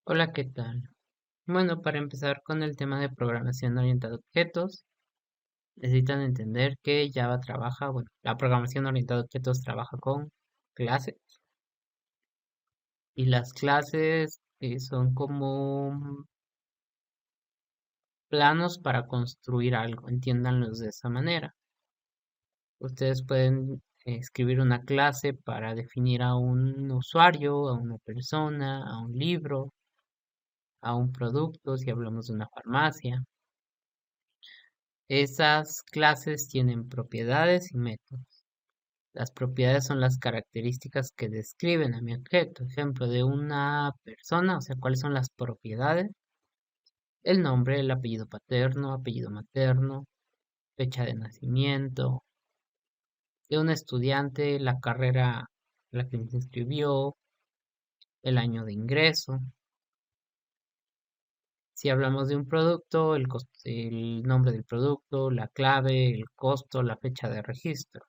Hola, ¿qué tal? Bueno, para empezar con el tema de programación orientada a objetos, necesitan entender que Java trabaja, bueno, la programación orientada a objetos trabaja con clases y las clases son como planos para construir algo, entiéndanlos de esa manera. Ustedes pueden escribir una clase para definir a un usuario, a una persona, a un libro, a un producto, si hablamos de una farmacia. Esas clases tienen propiedades y métodos. Las propiedades son las características que describen a mi objeto. Ejemplo de una persona, o sea, cuáles son las propiedades. El nombre, el apellido paterno, apellido materno, fecha de nacimiento. De un estudiante, la carrera a la que se inscribió, el año de ingreso. Si hablamos de un producto, el nombre del producto, la clave, el costo, la fecha de registro.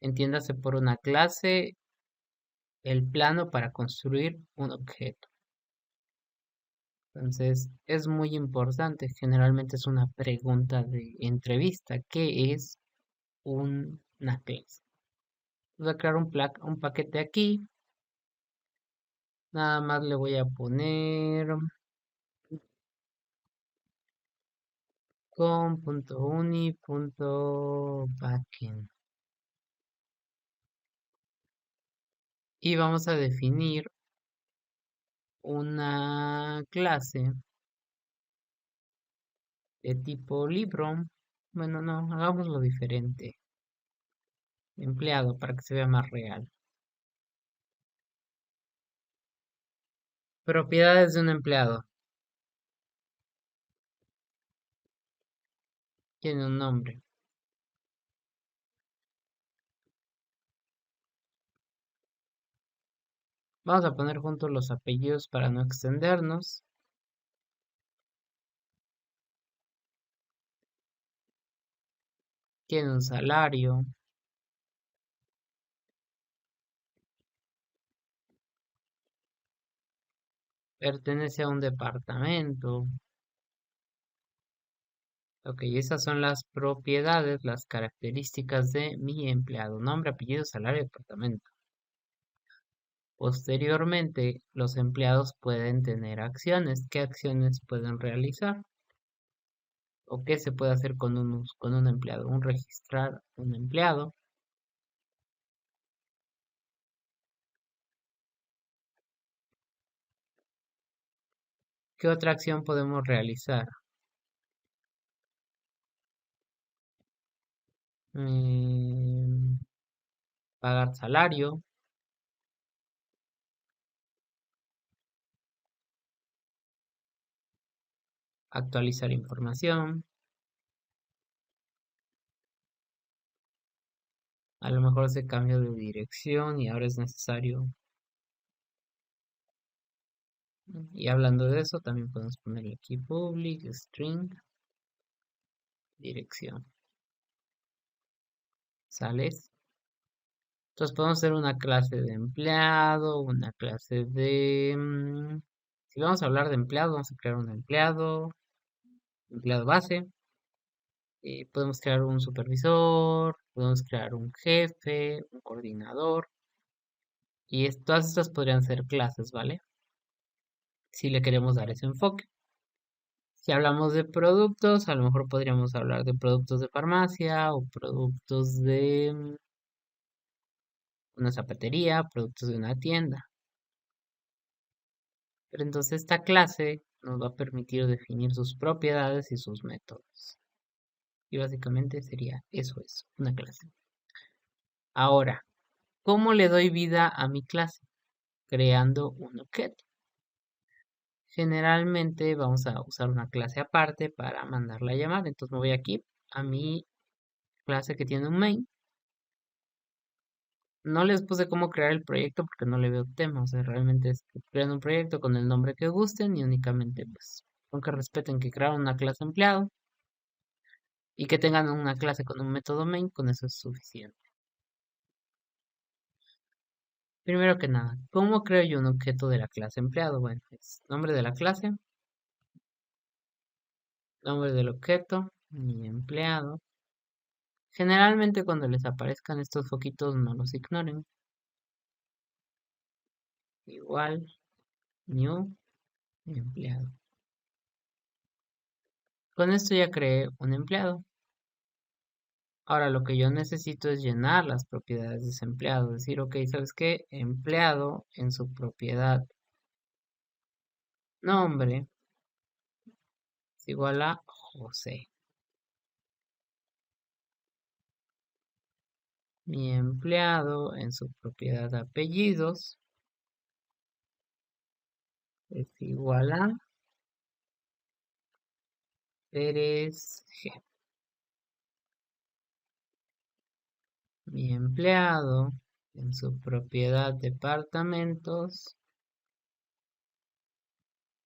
Entiéndase por una clase el plano para construir un objeto. Entonces, es muy importante. Generalmente es una pregunta de entrevista. ¿Qué es una clase? Voy a crear un paquete aquí. Nada más le voy a poner com.uni.backend. Y vamos a definir una clase de tipo libro. Bueno, no, hagámoslo diferente. Empleado para que se vea más real. Propiedades de un empleado. Tiene un nombre. Vamos a poner juntos los apellidos para no extendernos. Tiene un salario. Pertenece a un departamento. Ok, esas son las propiedades, las características de mi empleado. Nombre, apellido, salario, departamento. Posteriormente, los empleados pueden tener acciones. ¿Qué acciones pueden realizar? ¿O qué se puede hacer con un empleado? Un registrar un empleado. ¿Qué otra acción podemos realizar? Mm, pagar salario, actualizar información. A lo mejor se cambia de dirección y ahora es necesario. Y hablando de eso, también podemos poner aquí public string dirección. ¿Sales? Entonces podemos hacer una clase de empleado, una clase de... si vamos a hablar de empleado, vamos a crear un empleado base. Podemos crear un supervisor, podemos crear un jefe, un coordinador. Y todas estas podrían ser clases, ¿vale? Si le queremos dar ese enfoque. Si hablamos de productos, a lo mejor podríamos hablar de productos de farmacia o productos de una zapatería, productos de una tienda. Pero entonces esta clase nos va a permitir definir sus propiedades y sus métodos. Y básicamente sería eso, es una clase. Ahora, ¿cómo le doy vida a mi clase? Creando un objeto. Generalmente vamos a usar una clase aparte para mandarla a llamar. Entonces me voy aquí a mi clase que tiene un main. No les puse cómo crear el proyecto porque no le veo tema. O sea, realmente es que crean un proyecto con el nombre que gusten y únicamente, pues, aunque respeten que crearon una clase empleado y que tengan una clase con un método main, con eso es suficiente. Primero que nada, ¿cómo creo yo un objeto de la clase empleado? Bueno, es nombre de la clase, nombre del objeto, mi empleado. Generalmente cuando les aparezcan estos foquitos no los ignoren. Igual, new, mi empleado. Con esto ya creé un empleado. Ahora lo que yo necesito es llenar las propiedades de ese empleado. Decir, ok, ¿sabes qué? Empleado en su propiedad nombre es igual a José. Mi empleado en su propiedad apellidos es igual a Pérez G. Mi empleado en su propiedad departamentos,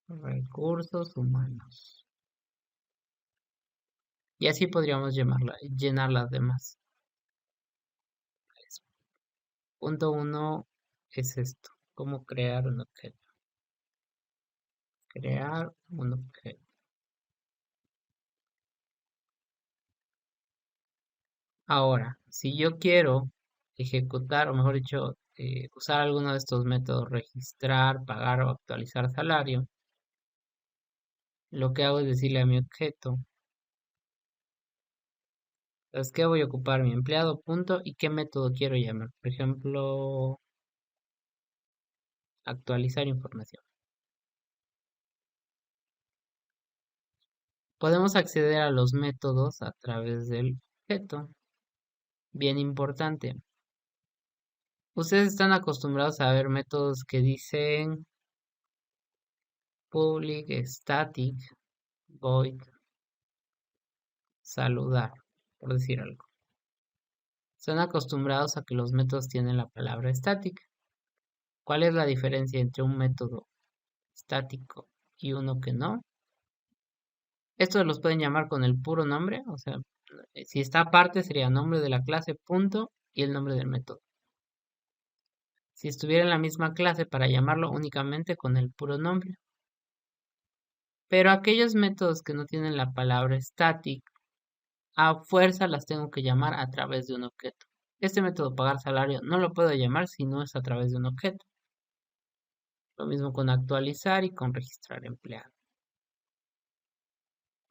recursos humanos. Y así podríamos llenar las demás. Punto uno es esto. ¿Cómo crear un objeto? Crear un objeto. Ahora, si yo quiero ejecutar, o mejor dicho, usar alguno de estos métodos, registrar, pagar o actualizar salario, lo que hago es decirle a mi objeto, ¿sabes qué? Voy a ocupar mi empleado, punto, y qué método quiero llamar. Por ejemplo, actualizar información. Podemos acceder a los métodos a través del objeto. Bien importante. Ustedes están acostumbrados a ver métodos que dicen public, static, void, saludar, por decir algo. Están acostumbrados a que los métodos tienen la palabra static. ¿Cuál es la diferencia entre un método estático y uno que no? Estos los pueden llamar con el puro nombre, o sea, si está aparte sería nombre de la clase, punto, y el nombre del método. Si estuviera en la misma clase para llamarlo únicamente con el puro nombre. Pero aquellos métodos que no tienen la palabra static, a fuerza las tengo que llamar a través de un objeto. Este método pagar salario no lo puedo llamar si no es a través de un objeto. Lo mismo con actualizar y con registrar empleado.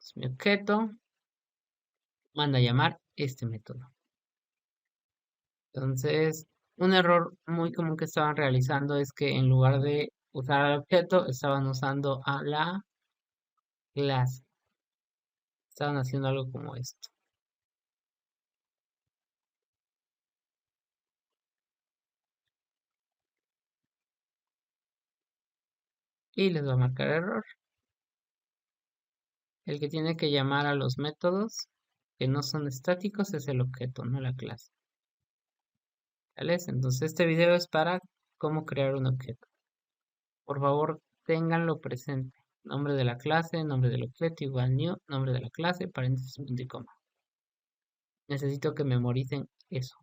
Entonces, mi objeto manda a llamar este método. Entonces, un error muy común que estaban realizando es que en lugar de usar al objeto, estaban usando a la clase. Estaban haciendo algo como esto. Y les va a marcar error. El que tiene que llamar a los métodos que no son estáticos es el objeto, no la clase. ¿Vale? Entonces este video es para cómo crear un objeto. Por favor, ténganlo presente. Nombre de la clase, nombre del objeto igual new, nombre de la clase, paréntesis, punto y coma. Necesito que memoricen eso.